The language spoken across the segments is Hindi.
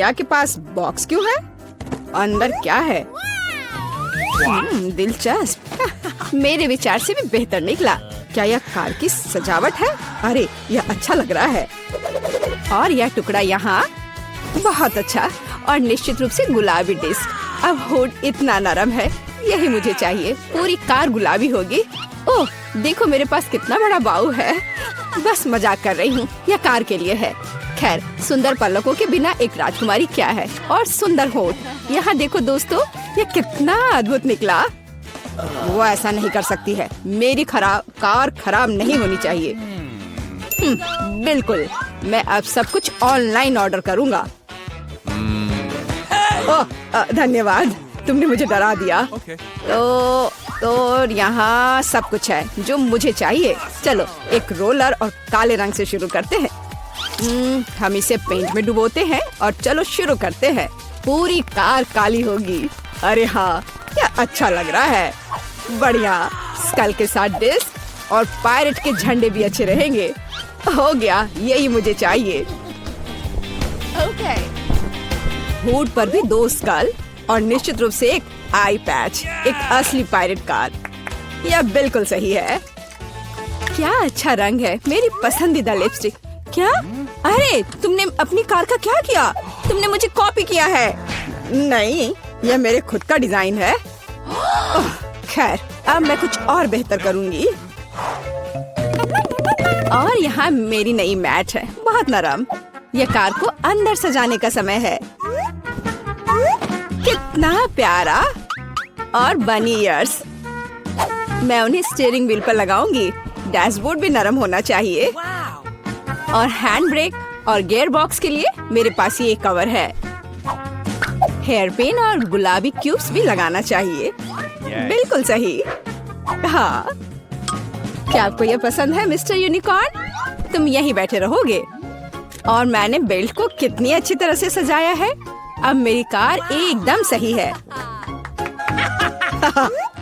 मिया के पास बॉक्स क्यों है? अंदर क्या है? दिलचस्प। मेरे विचार से भी बेहतर निकला। क्या यह कार की सजावट है? अरे यह अच्छा लग रहा है। और यह टुकड़ा यहाँ बहुत अच्छा, और निश्चित रूप से गुलाबी डिस्क। अब हुड इतना नरम है, यही मुझे चाहिए। पूरी कार गुलाबी होगी। ओह देखो मेरे पास कितना बड़ा बाऊ है। बस मजाक कर रही हूँ, यह कार के लिए है। खैर, सुंदर पलकों के बिना एक राजकुमारी क्या है, और सुंदर होठ। यहाँ देखो दोस्तों, यह कितना अद्भुत निकला। वो ऐसा नहीं कर सकती है। मेरी कार खराब नहीं होनी चाहिए। बिल्कुल, मैं अब सब कुछ ऑनलाइन ऑर्डर करूँगा। ओह धन्यवाद, तुमने मुझे डरा दिया। तो यहाँ सब कुछ है जो मुझे चाहिए। चलो एक रोलर और काले रंग से शुरू करते हैं। हम इसे पेंट में डुबोते हैं और चलो शुरू करते हैं। पूरी कार काली होगी। अरे हाँ, क्या अच्छा लग रहा है। बढ़िया, स्कल के साथ डिस्क और पायरेट के झंडे भी अच्छे रहेंगे। हो गया, यही मुझे चाहिए। हुड पर भी 2 स्कल और निश्चित रूप से एक आई पैच। एक असली पायरेट कार। यह बिल्कुल सही है। क्या अच्छा रंग है। मेरी पसंदीदा लिपस्टिक। क्या? अरे तुमने अपनी कार का क्या किया? तुमने मुझे कॉपी किया है। नहीं, यह मेरे खुद का डिजाइन है। खैर, अब मैं कुछ और बेहतर करूंगी। और यहाँ मेरी नई मैट है, बहुत नरम। यह कार को अंदर सजाने का समय है। कितना प्यारा। और बनी ईयर्स। मैं उन्हें स्टीयरिंग व्हील पर लगाऊंगी। डैशबोर्ड भी नरम होना चाहिए। और हैंड ब्रेक और गियर बॉक्स के लिए मेरे पास ये कवर है। हेयर पिन और गुलाबी क्यूब्स भी लगाना चाहिए। बिल्कुल सही। हाँ, क्या आपको यह पसंद है मिस्टर यूनिकॉर्न? तुम यहीं बैठे रहोगे। और मैंने बेल्ट को कितनी अच्छी तरह से सजाया है। अब मेरी कार एकदम सही है।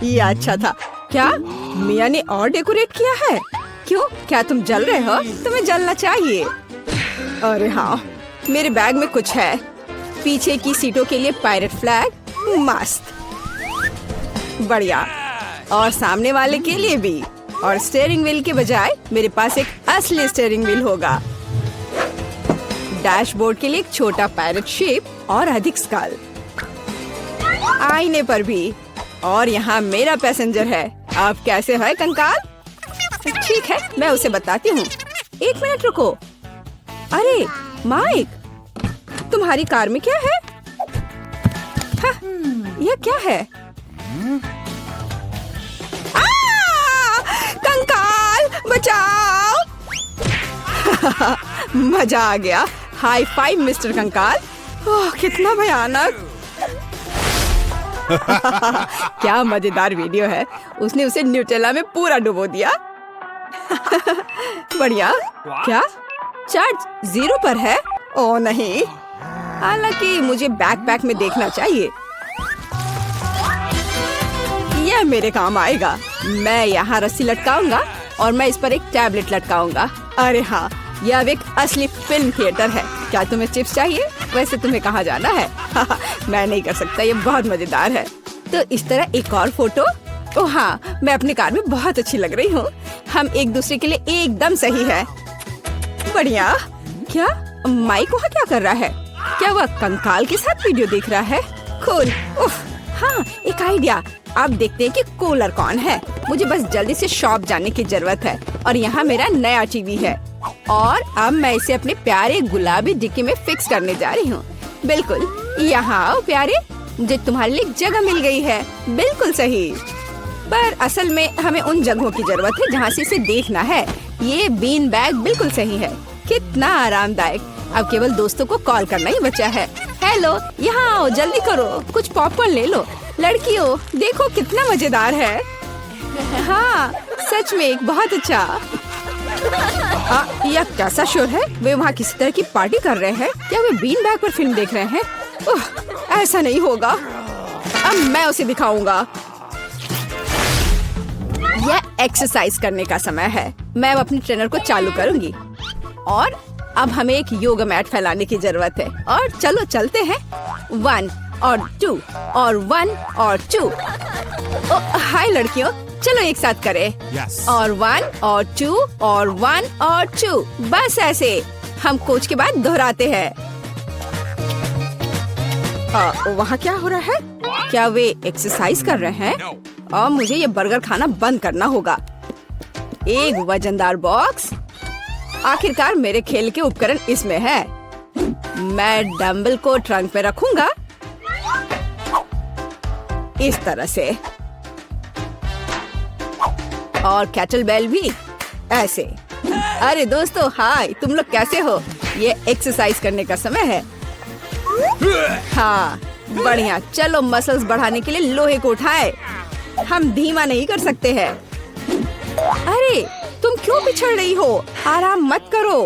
ये अच्छा था। क्या मिया ने और डेकोरेट किया है? क्यों, क्या तुम जल रहे हो? तुम्हें जलना चाहिए। अरे हाँ, मेरे बैग में कुछ है। पीछे की सीटों के लिए पायरेट फ्लैग। मस्त, बढ़िया। और सामने वाले के लिए भी। और स्टीयरिंग व्हील के बजाय मेरे पास एक असली स्टीयरिंग व्हील होगा। डैशबोर्ड के लिए एक छोटा पायरेट शेप और अधिक स्कल। आईने पर भी। और यहाँ मेरा पैसेंजर है। आप कैसे है कंकाल? ठीक है, मैं उसे बताती हूँ। 1 मिनट रुको। अरे माइक, तुम्हारी कार में क्या है? हाँ, यह क्या है? कंकाल बचाओ। मजा आ गया। हाई फाइव मिस्टर कंकाल। ओह कितना भयानक। क्या मजेदार वीडियो है। उसने उसे न्यूटेला में पूरा डुबो दिया। बढ़िया। क्या चार्ज 0 पर है? ओह नहीं, हालांकि मुझे बैकपैक में देखना चाहिए। यह मेरे काम आएगा। मैं यहाँ रस्सी लटकाऊंगा और मैं इस पर एक टैबलेट लटकाऊंगा। अरे हाँ, यह अब एक असली फिल्म थिएटर है। क्या तुम्हें चिप्स चाहिए? वैसे तुम्हें कहाँ जाना है? मैं नहीं कर सकता, ये बहुत मजेदार है। तो इस तरह एक और फोटो। ओह हाँ, मैं अपनी कार में बहुत अच्छी लग रही हूँ। हम एक दूसरे के लिए एकदम सही है। बढ़िया। क्या माइक वहाँ क्या कर रहा है? क्या वह कंकाल के साथ वीडियो देख रहा है? कूल। उफ, हाँ, एक आइडिया। अब देखते हैं कि कूलर कौन है। मुझे बस जल्दी से शॉप जाने की जरूरत है। और यहाँ मेरा नया टीवी है। और अब मैं इसे अपने प्यारे गुलाबी डिक्की में फिक्स करने जा रही हूँ। बिल्कुल, यहाँ आओ प्यारे, मुझे तुम्हारे लिए जगह मिल गई है। बिल्कुल सही। पर असल में हमें उन जगहों की जरूरत है जहाँ से इसे देखना है। ये बीन बैग बिल्कुल सही है। कितना आरामदायक। अब केवल दोस्तों को कॉल करना ही बचा है। हेलो, यहाँ आओ, जल्दी करो, कुछ पॉपकॉर्न ले लो। लड़कियों देखो कितना मजेदार है। हाँ सच में एक बहुत अच्छा। यह कैसा शोर है? वे वहाँ किसी तरह की पार्टी कर रहे हैं। क्या वे बीन बैग पर फिल्म देख रहे हैं? ऐसा नहीं होगा। अब मैं उसे दिखाऊंगा। यह एक्सरसाइज करने का समय है। मैं अब अपनी ट्रेनर को चालू करूंगी। और अब हमें एक योगा मैट फैलाने की जरूरत है और चलो चलते हैं। 1 और 2 और 1 और 2। हाय लड़कियों, चलो एक साथ करें। और 1 और 2 और 1 और 2। बस ऐसे हम कोच के बाद दोहराते हैं। वहाँ क्या हो रहा है? क्या वे एक्सरसाइज कर रहे हैं? और मुझे ये बर्गर खाना बंद करना होगा। एक वजनदार बॉक्स। आखिरकार मेरे खेल के उपकरण इसमें है। मैं डंबल को ट्रंक पे रखूंगा इस तरह से, और कैटल बेल भी ऐसे। अरे दोस्तों हाय, तुम लोग कैसे हो? ये एक्सरसाइज करने का समय है। हाँ बढ़िया, चलो मसल्स बढ़ाने के लिए लोहे को उठाए। हम धीमा नहीं कर सकते हैं। अरे तुम क्यों पिछड़ रही हो? आराम मत करो।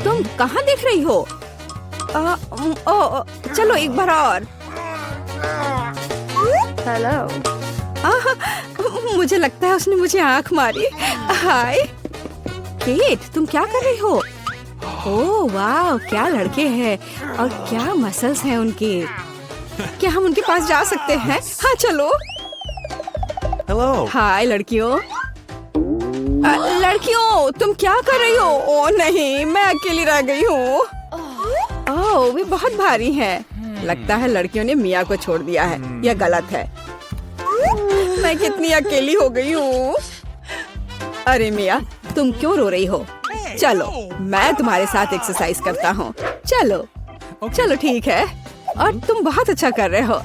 तुम कहाँ देख रही हो? चलो एक बार और। हेलो। मुझे लगता है उसने मुझे आंख मारी। हाय केट, तुम क्या कर रही हो? ओह वाह, क्या लड़के हैं और क्या मसल्स हैं उनके। क्या हम उनके पास जा सकते हैं? हाँ चलो। हेलो। हाय लड़कियों। लड़कियों तुम क्या कर रही हो? ओ नहीं, मैं अकेली रह गई हूँ। ओह वे बहुत भारी हैं। लगता है लड़कियों ने मिया को छोड़ दिया है। यह गलत है। मैं कितनी अकेली हो गई हूँ। अरे मिया, तुम क्यों रो रही हो? चलो मैं तुम्हारे साथ एक्सरसाइज करता हूँ। चलो चलो ठीक है। और तुम बहुत अच्छा कर रहे हो।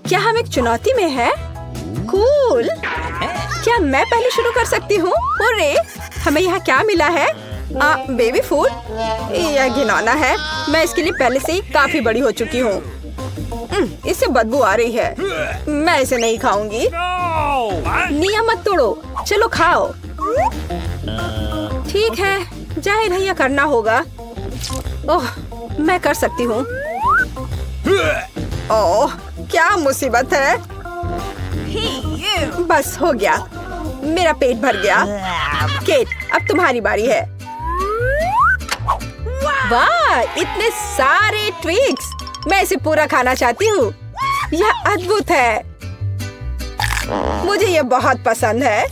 क्या हम एक चुनौती में है? कूल। क्या मैं पहले शुरू कर सकती हूँ? अरे हमें यहाँ क्या मिला है? Baby food. यह घिनौना है। मैं इसके लिए पहले से ही काफी बड़ी हो चुकी हूँ। इससे बदबू आ रही है। मैं इसे नहीं खाऊंगी। नियम मत तोड़ो, चलो खाओ। ठीक है, जाहिर है यह करना होगा। ओह मैं कर सकती हूँ। ओह क्या मुसीबत है। बस हो गया, मेरा पेट भर गया। केट अब तुम्हारी बारी है। वाह इतने सारे ट्विक्स, मैं इसे पूरा खाना चाहती हूँ। यह अद्भुत है, मुझे यह बहुत पसंद है।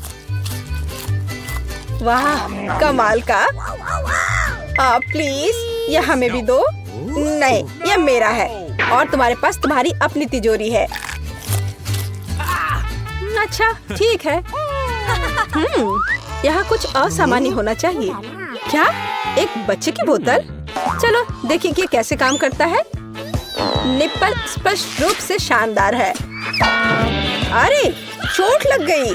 वाह कमाल का। प्लीज यह हमें भी दो। नहीं यह मेरा है और तुम्हारे पास तुम्हारी अपनी तिजोरी है। अच्छा ठीक है। यहाँ कुछ असामान्य होना चाहिए। क्या एक बच्चे की बोतल? चलो देखिए कि कैसे काम करता है। निप्पल स्पष्ट रूप से शानदार है। अरे चोट लग गई।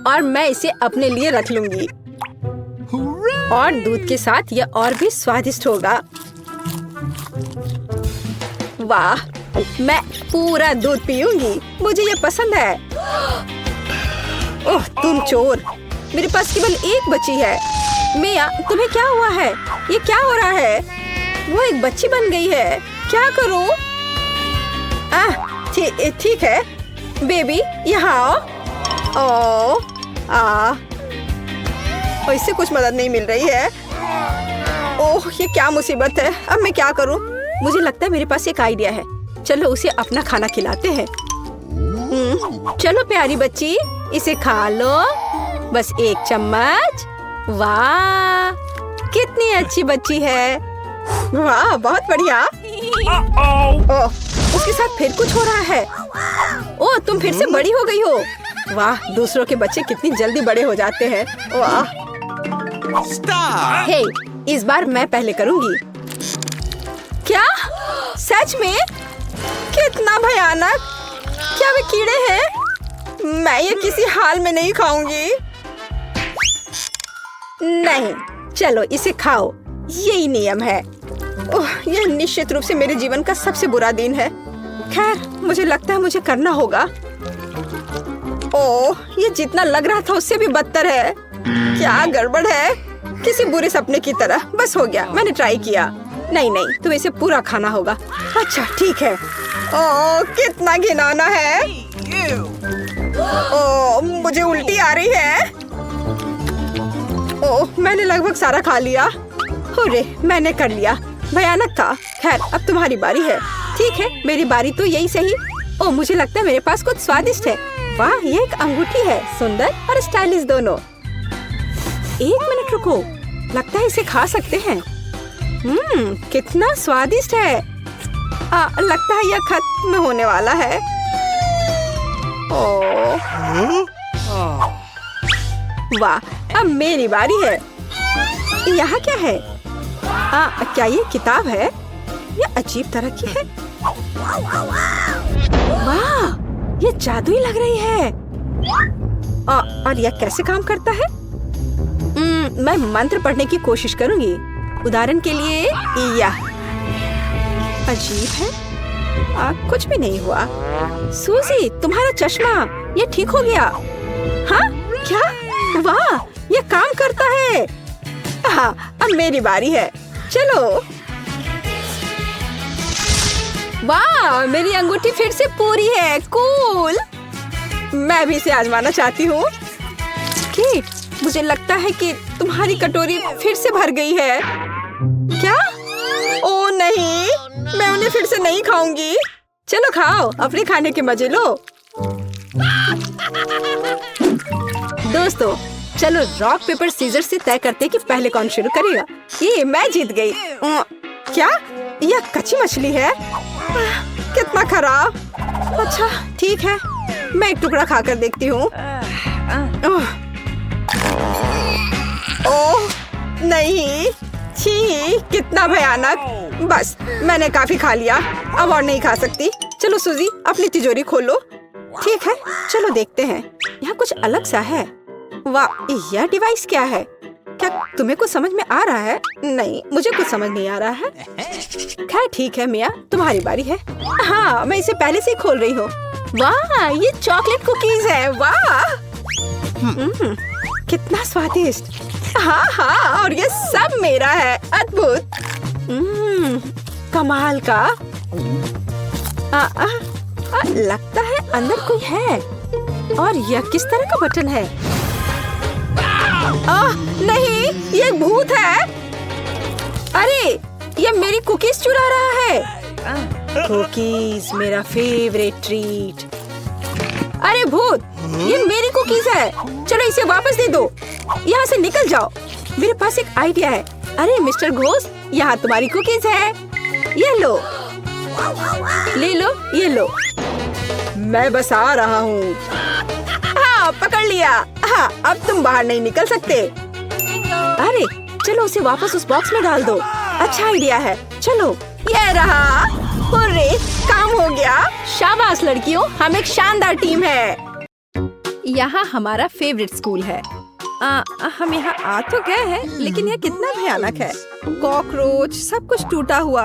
और मैं इसे अपने लिए रख लूंगी। और दूध के साथ यह और भी स्वादिष्ट होगा। वाह मैं पूरा दूध पीऊंगी, मुझे ये पसंद है। ओह तुम चोर, मेरे पास केवल एक बच्ची है। मिया तुम्हें क्या हुआ है? ये क्या हो रहा है? वो एक बच्ची बन गई है, क्या करूं? ठीक है बेबी यहाँ आओ। इससे कुछ मदद नहीं मिल रही है। ओह ये क्या मुसीबत है, अब मैं क्या करूं? मुझे लगता है मेरे पास एक आइडिया है। चलो उसे अपना खाना खिलाते हैं। चलो प्यारी बच्ची इसे खा लो, बस एक चम्मच। वाह कितनी अच्छी बच्ची है। वाह बहुत बढ़िया। ओह उसके साथ फिर कुछ हो रहा है। ओह तुम फिर से बड़ी हो गई हो। वाह दूसरों के बच्चे कितनी जल्दी बड़े हो जाते हैं। वाह हे इस बार मैं पहले करूंगी। क्या सच में? कितना भयानक। क्या वे कीड़े हैं? मैं ये किसी हाल में नहीं खाऊंगी। नहीं चलो इसे खाओ, यही नियम है। ओह यह निश्चित रूप से मेरे जीवन का सबसे बुरा दिन है। खैर मुझे लगता है मुझे करना होगा। ओह ये जितना लग रहा था उससे भी बदतर है। क्या गड़बड़ है, किसी बुरे सपने की तरह। बस हो गया, मैंने ट्राई किया। नहीं नहीं तुम्हें इसे पूरा खाना होगा। अच्छा ठीक है। ओह कितना घिनौना है। ओह मुझे उल्टी आ रही है। ओह, मैंने लगभग सारा खा लिया। अरे, मैंने कर लिया। भयानक था। खैर, अब तुम्हारी बारी है। ठीक है, मेरी बारी तो यही सही। ओह, मुझे लगता है मेरे पास कुछ स्वादिष्ट है। वाह, ये एक अंगूठी है, सुंदर और स्टाइलिश दोनों। एक मिनट रुको, लगता है इसे खा सकते हैं। कितना स्वादिष्ट है। लगता है यह खत्म होने वाला है। ओह, वाह, अब मेरी बारी है। यहाँ क्या है? क्या ये किताब है? यह अजीब तरह की है। वाह, ये जादुई लग रही है। और यह कैसे काम करता है? मैं मंत्र पढ़ने की कोशिश करूंगी। उदाहरण के लिए यह अजीब है। कुछ भी नहीं हुआ। सूजी, तुम्हारा चश्मा, ये ठीक हो गया। हाँ, क्या? वाह, ये काम करता है। हाँ, अब मेरी बारी है। चलो। वाह, मेरी अंगूठी फिर से पूरी है। कूल। मैं भी इसे आजमाना चाहती हूँ। मुझे लगता है कि तुम्हारी कटोरी फिर से भर गई है। क्या? ओ नहीं, मैं उन्हें फिर से नहीं खाऊंगी। चलो खाओ, अपने खाने के मजे लो। दोस्तों, चलो रॉक पेपर सीजर से तय करते कि पहले कौन शुरू करेगा। ये मैं जीत गई। क्या? यह कच्ची मछली है? कितना खराब। अच्छा, ठीक है, मैं एक टुकड़ा खाकर देखती हूँ। ओह नहीं, छी, कितना भयानक। बस, मैंने काफी खा लिया, अब और नहीं खा सकती। चलो सूजी, अपनी तिजोरी खोलो। ठीक है, चलो देखते हैं। यहाँ कुछ अलग सा है। वाह, यह डिवाइस क्या है? क्या तुम्हें कुछ समझ में आ रहा है? नहीं, मुझे कुछ समझ नहीं आ रहा है। खैर ठीक है मिया, तुम्हारी बारी है। हाँ, मैं इसे पहले से ही खोल रही हूँ। वाह, ये चॉकलेट कुकीज है। वाह, कितना स्वादिष्ट। हाँ हाँ, और ये सब मेरा है। अद्भुत। कमाल का। लगता है अंदर कोई है। और यह किस तरह का बटन है? नहीं, ये भूत है। अरे, ये मेरी कुकीज चुरा रहा है। कुकीज, मेरा फेवरेट ट्रीट। अरे भूत, ये मेरी कुकीज है। चलो इसे वापस दे दो। यहाँ से निकल जाओ। मेरे पास एक आइडिया है। अरे मिस्टर घोस्ट, यहाँ तुम्हारी कुकीज है। ये लो, ले लो, ये लो। मैं बस आ रहा हूँ। हाँ, पकड़ लिया। हाँ, अब तुम बाहर नहीं निकल सकते। अरे चलो उसे वापस उस बॉक्स में डाल दो। अच्छा आइडिया है। चलो, ये रहा। हुर्रे, काम हो गया। शाबाश लड़कियों, हम एक शानदार टीम है। यहाँ हमारा फेवरेट स्कूल है। हम यहाँ आ तो गए हैं, लेकिन यह कितना भयानक है। कॉकरोच, सब कुछ टूटा हुआ।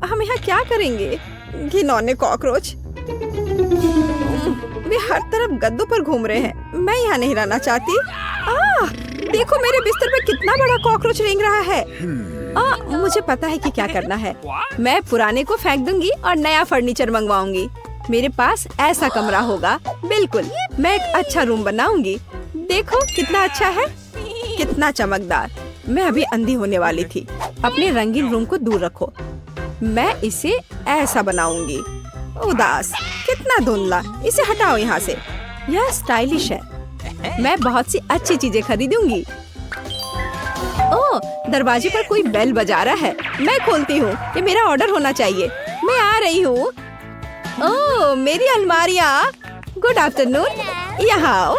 हम यहाँ क्या करेंगे? घिनौने कॉकरोच। वे हर तरफ गद्दों पर घूम रहे हैं। मैं यहाँ नहीं रहना चाहती। देखो मेरे बिस्तर पे कितना बड़ा कॉकरोच रेंग रहा है। मुझे पता है कि क्या करना है। मैं पुराने को फेंक दूंगी और नया फर्नीचर मंगवाऊंगी। मेरे पास ऐसा कमरा होगा। बिल्कुल, मैं एक अच्छा रूम बनाऊंगी। देखो कितना अच्छा है, कितना चमकदार। मैं अभी अंधी होने वाली थी। अपने रंगीन रूम को दूर रखो। मैं इसे ऐसा बनाऊंगी। उदास, कितना धुंधला। इसे हटाओ यहाँ से। यह स्टाइलिश है। मैं बहुत सी अच्छी चीजें खरीदूंगी। ओह, दरवाजे पर कोई बेल बजा रहा है। मैं खोलती हूँ। ये मेरा ऑर्डर होना चाहिए। मैं आ रही हूँ। ओह, मेरी अलमारियाँ। गुड आफ्टरनून, यहाँ आओ।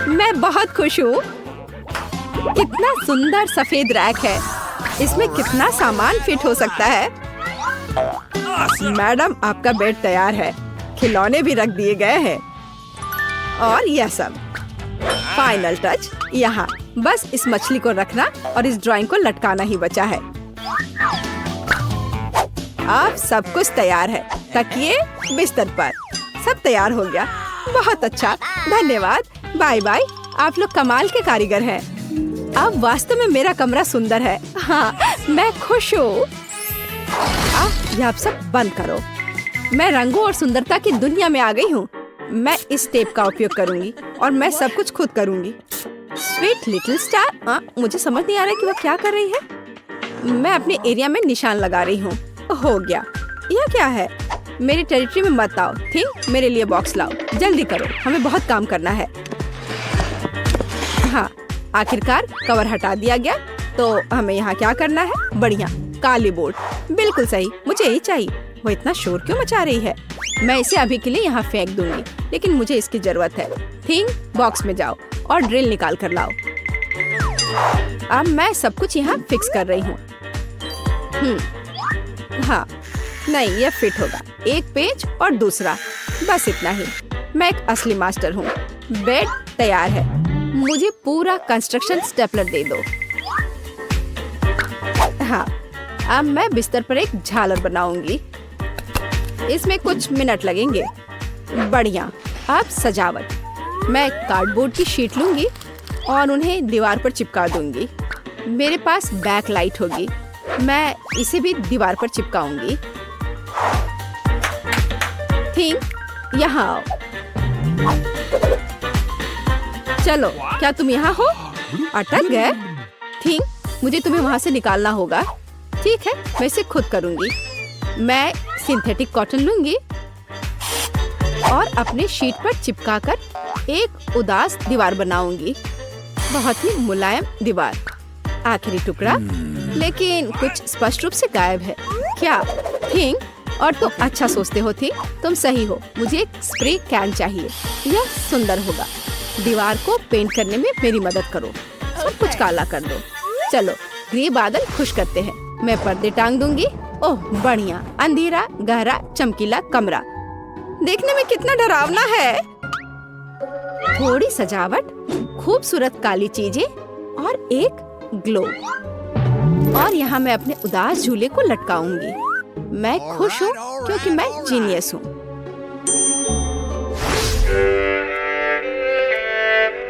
मैं बहुत खुश हूँ। कितना सुंदर सफेद रैक है। इसमें कितना सामान फिट हो सकता है। मैडम, आपका बेड तैयार है। खिलौने भी रख दिए गए हैं। और यह सब। फाइनल टच यहाँ। बस इस मछली को रखना और इस ड्राइंग को लटकाना ही बचा है। अब सब कुछ तैयार है। तकिए, बिस्तर पर। सब तैयार हो गया। बहुत अच्छा, धन्यवाद। Bye bye. आप लोग कमाल के कारीगर हैं। अब वास्तव में मेरा कमरा सुंदर है। हाँ, मैं खुश हूँ। अब यह सब बंद करो। मैं रंगों और सुंदरता की दुनिया में आ गई हूँ। मैं इस टेप का उपयोग करूंगी और मैं सब कुछ खुद करूंगी। स्वीट लिटिल स्टार, मुझे समझ नहीं आ रहा कि वो क्या कर रही है। मैं अपने एरिया में निशान लगा रही हूँ। हो गया। यह क्या है? मेरी टेरिटरी में मत आओ। थिंक, मेरे लिए बॉक्स लाओ, जल्दी करो, हमें बहुत काम करना है। हाँ, आखिरकार कवर हटा दिया गया। तो हमें यहाँ क्या करना है? बढ़िया, काली बोर्ड, बिल्कुल सही, मुझे यही चाहिए। वो इतना शोर क्यों मचा रही है? मैं इसे अभी के लिए यहाँ फेंक दूंगी, लेकिन मुझे इसकी जरूरत है। थिंक, बॉक्स में जाओ और ड्रिल निकाल कर लाओ। अब मैं सब कुछ यहाँ फिक्स कर रही हूँ। हाँ, नहीं, यह फिट होगा। एक पेज और दूसरा, बस इतना ही। मैं एक असली मास्टर हूँ। बेड तैयार है। मुझे पूरा कंस्ट्रक्शन स्टेपलर दे दो। हाँ, अब मैं बिस्तर पर एक झालर बनाऊंगी। इसमें कुछ मिनट लगेंगे। बढ़िया। अब सजावट। मैं कार्डबोर्ड की शीट लूंगी और उन्हें दीवार पर चिपका दूंगी। मेरे पास बैक लाइट होगी। मैं इसे भी दीवार पर चिपकाऊंगी। थिंक, यहाँ आओ। चलो, क्या तुम यहाँ हो? अटक गए? थिंक, मुझे तुम्हें वहाँ से निकालना होगा। ठीक है, मैं इसे खुद करूँगी। मैं सिंथेटिक कॉटन लूंगी और अपने शीट पर चिपकाकर एक उदास दीवार बनाऊंगी। बहुत ही मुलायम दीवार। आखिरी टुकड़ा, लेकिन कुछ स्पष्ट रूप से गायब है। क्या? थिंक, और तुम अच्छा सोचते हो। थी, तुम सही हो। मुझे एक स्प्रे कैन चाहिए। यह सुंदर होगा। दीवार को पेंट करने में मेरी मदद करो। सब कुछ काला कर दो। चलो, ग्रे बादल खुश करते हैं। मैं पर्दे टांग दूंगी। ओह, बढ़िया। अंधेरा, गहरा, चमकीला कमरा। देखने में कितना डरावना है। थोड़ी सजावट, खूबसूरत काली चीजें और एक ग्लोब। और यहाँ मैं अपने उदास झूले को लटकाऊंगी। मैं खुश हूँ क्योंकि मैं जीनियस हूँ।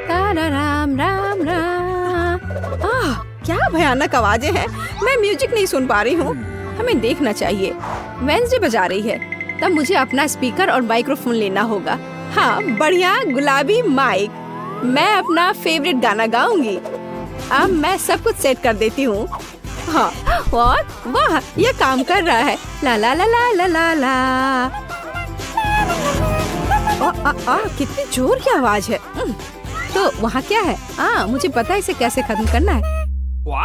राम राम राम। क्या भयानक आवाजें हैं। मैं म्यूजिक नहीं सुन पा रही हूँ। हमें देखना चाहिए। वेंसडे बजा रही है। तब मुझे अपना स्पीकर और माइक्रोफोन लेना होगा। हाँ, बढ़िया, गुलाबी माइक। मैं अपना फेवरेट गाना गाऊंगी। अब मैं सब कुछ सेट कर देती हूँ। हाँ, और वाह, ये काम कर रहा है। ला ला ला ला ला ला ला। कितनी जोर की आवाज है। तो वहाँ क्या है? मुझे पता है इसे कैसे खत्म करना है।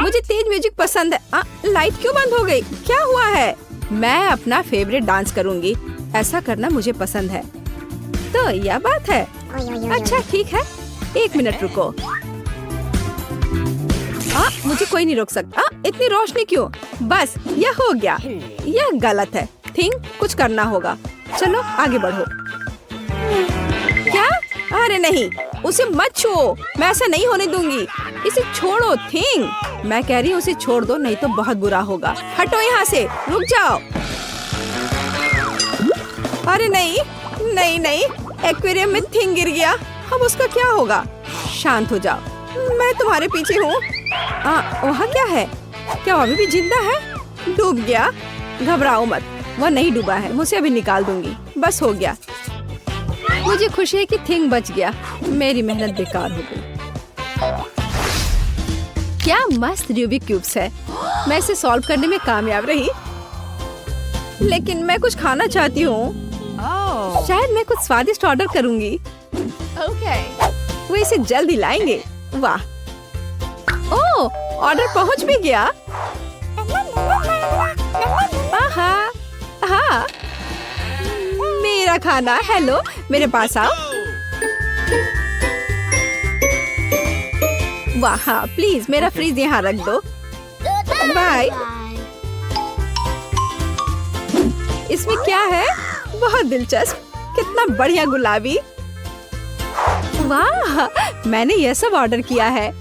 मुझे तेज म्यूजिक पसंद है। लाइट क्यों बंद हो गई? क्या हुआ है? मैं अपना फेवरेट डांस करूंगी। ऐसा करना मुझे पसंद है। तो यह बात है। अच्छा, ठीक है, 1 मिनट रुको। मुझे कोई नहीं रोक सकता। इतनी रोशनी क्यों? बस, यह हो गया। यह गलत है। थिंक, कुछ करना होगा। चलो, आगे बढ़ो। क्या? अरे नहीं, उसे मत छुओ। मैं ऐसा नहीं होने दूंगी। इसे छोड़ो। थिंक, मैं कह रही हूँ उसे छोड़ दो, नहीं तो बहुत बुरा होगा। हटो यहाँ से, रुक जाओ। अरे नहीं नहीं नहीं, एक्वेरियम में थिंग गिर गया। अब उसका क्या होगा? शांत हो जाओ, मैं तुम्हारे पीछे हूँ। वहाँ क्या है? क्या वो अभी भी जिंदा है? डूब गया? घबराओ मत, वो नहीं डूबा है। मुझे अभी निकाल दूंगी। बस हो गया। मुझे खुशी है कि थिंग बच गया। मेरी मेहनत बेकार हो गई। क्या मस्त रूबिक क्यूब्स है। मैं इसे सॉल्व करने में कामयाब रही, लेकिन मैं कुछ खाना चाहती हूँ। शायद मैं कुछ स्वादिष्ट ऑर्डर करूँगी। वो इसे जल्दी लाएंगे। वाह, ओह, ऑर्डर पहुँच भी गया। हाँ, मेरा खाना। हेलो, मेरे पास आओ। वाह, हाँ, प्लीज मेरा फ्रिज यहाँ रख दो। बाय। इसमें क्या है? बहुत दिलचस्प। कितना बढ़िया गुलाबी। वाह, मैंने यह सब ऑर्डर किया है।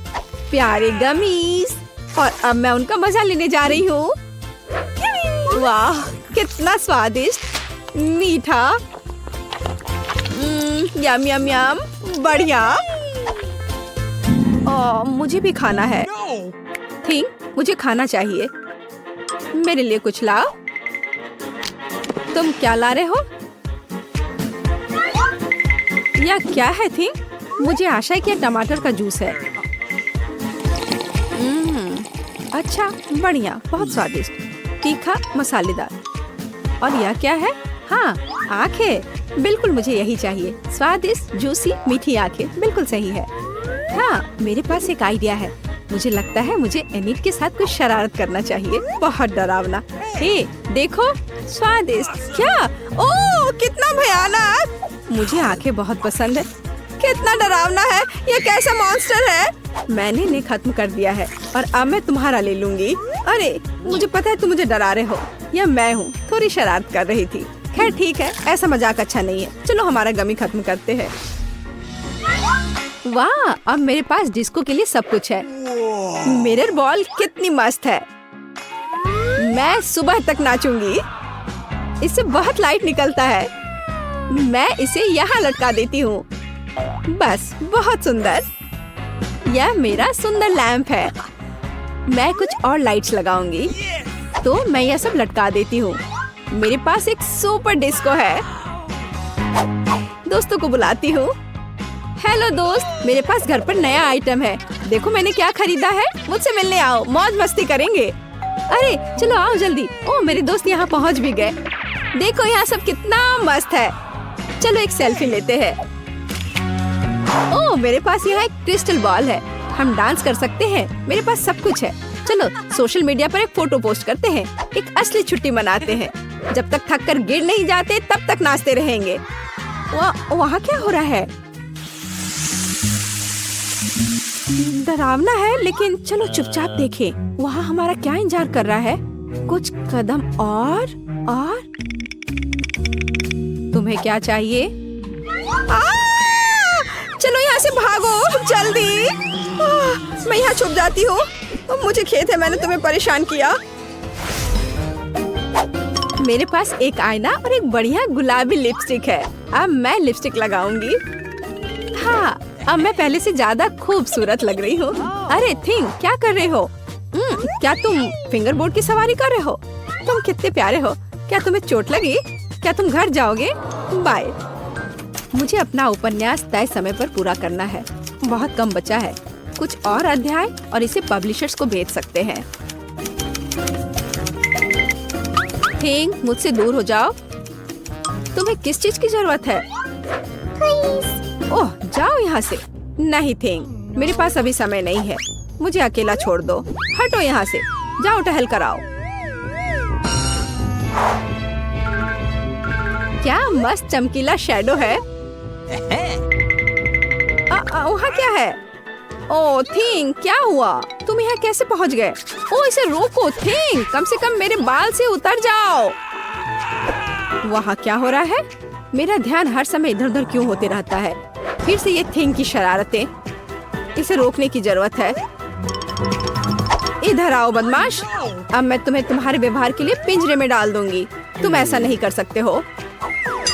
प्यारे गमीज। और अब मैं उनका मजा लेने जा रही हूँ। वाह, कितना स्वादिष्ट, मीठा। यम यम यम, बढ़िया। मुझे भी खाना है। थिंक, मुझे खाना चाहिए। मेरे लिए कुछ लाओ। तुम क्या ला रहे हो? यह क्या है? थिंक, मुझे आशा है कि यह टमाटर का जूस है। अच्छा, बढ़िया, बहुत स्वादिष्ट, तीखा, मसालेदार। और यह क्या है? हाँ, आंखें। बिल्कुल मुझे यही चाहिए। स्वादिष्ट, जूसी, मीठी आंखें, बिल्कुल सही है। हाँ, मेरे पास एक आइडिया है। मुझे लगता है मुझे एनिट के साथ कुछ शरारत करना चाहिए। बहुत डरावना। हे, देखो, स्वादिष्ट। क्या? ओह, कितना भयानक! मुझे आंखें बहुत पसंद है। कितना डरावना है! ये कैसा मॉन्स्टर है? मैंने इन्हें खत्म कर दिया है और अब मैं तुम्हारा ले लूंगी। अरे, मुझे पता है तुम मुझे डरा रहे हो। यह मैं हूँ, थोड़ी शरारत कर रही थी। खैर ठीक है, ऐसा मजाक अच्छा नहीं है। चलो हमारा गमी खत्म करते हैं। वाह, अब मेरे पास डिस्को के लिए सब कुछ है। मिरर बॉल कितनी मस्त है। मैं सुबह तक नाचूंगी। इससे बहुत लाइट निकलता है। मैं इसे यहाँ लटका देती हूँ। बस, बहुत सुंदर। यह मेरा सुंदर लैंप है। मैं कुछ और लाइट्स लगाऊंगी। तो मैं यह सब लटका देती हूँ। मेरे पास एक सुपर डिस्को है। दोस्तों को बुलाती हूँ। हेलो दोस्त, मेरे पास घर पर नया आइटम है। देखो मैंने क्या खरीदा है। मुझसे मिलने आओ, मौज मस्ती करेंगे। अरे चलो आओ जल्दी। ओह, मेरे दोस्त यहाँ पहुँच भी गए। देखो यहाँ सब कितना मस्त है। चलो एक सेल्फी लेते हैं। ओह, मेरे पास यहाँ एक क्रिस्टल बॉल है। हम डांस कर सकते हैं। मेरे पास सब कुछ है। चलो सोशल मीडिया पर एक फोटो पोस्ट करते हैं। एक असली छुट्टी मनाते हैं। जब तक थक कर गिर नहीं जाते तब तक नाचते रहेंगे। वहाँ क्या हो रहा है? डरावना है, लेकिन चलो चुपचाप देखें। वहाँ हमारा क्या इंतजार कर रहा है? कुछ कदम और तुम्हें क्या चाहिए? चलो यहाँ से भागो जल्दी। मैं यहाँ छुप जाती हूँ। मुझे खेद है मैंने तुम्हें परेशान किया। मेरे पास एक आईना और एक बढ़िया गुलाबी लिपस्टिक है। अब मैं लिपस्टिक लगाऊंगी। हाँ, अब मैं पहले से ज्यादा खूबसूरत लग रही हूँ। अरे थिंग, क्या कर रहे हो? क्या तुम फिंगर बोर्ड की सवारी कर रहे हो? तुम कितने प्यारे हो। क्या तुम्हें चोट लगी? क्या तुम घर जाओगे? बाय। मुझे अपना उपन्यास तय समय पर पूरा करना है। बहुत कम बचा है। कुछ और अध्याय और इसे पब्लिशर्स को भेज सकते हैं। थिंग, मुझसे दूर हो जाओ। तुम्हें किस चीज की जरूरत है? ओह, जाओ यहाँ से। नहीं थिंग, मेरे पास अभी समय नहीं है। मुझे अकेला छोड़ दो। हटो यहाँ से। जाओ टहल कर आओ। क्या मस्त चमकीला शैडो है। वहाँ क्या है? ओह थिंग, क्या हुआ? तुम यहाँ कैसे पहुँच गए? ओह, इसे रोको थिंग, कम से कम मेरे बाल से उतर जाओ। वहाँ क्या हो रहा है? मेरा ध्यान हर समय इधर उधर क्यों होते रहता है? फिर से ये थिंग की शरारतें। इसे रोकने की जरूरत है। इधर आओ बदमाश। अब मैं तुम्हें तुम्हारे व्यवहार के लिए पिंजरे में डाल दूंगी। तुम ऐसा नहीं कर सकते हो।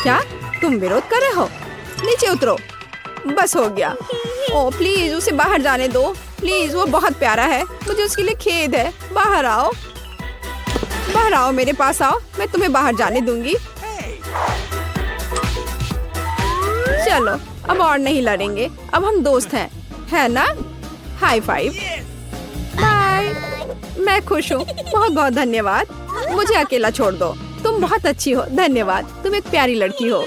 क्या तुम विरोध कर रहे हो? नीचे उतरो। बस हो गया। ओह प्लीज, उसे बाहर जाने दो प्लीज। वो बहुत प्यारा है। मुझे उसके लिए खेद है। बाहर आओ, बाहर आओ, मेरे पास आओ। मैं तुम्हें बाहर जाने दूंगी। चलो अब और नहीं लड़ेंगे। अब हम दोस्त हैं, है ना? High five. बाय। मैं खुश हूँ। बहुत बहुत धन्यवाद। मुझे अकेला छोड़ दो। तुम बहुत अच्छी हो। धन्यवाद। तुम एक प्यारी लड़की हो।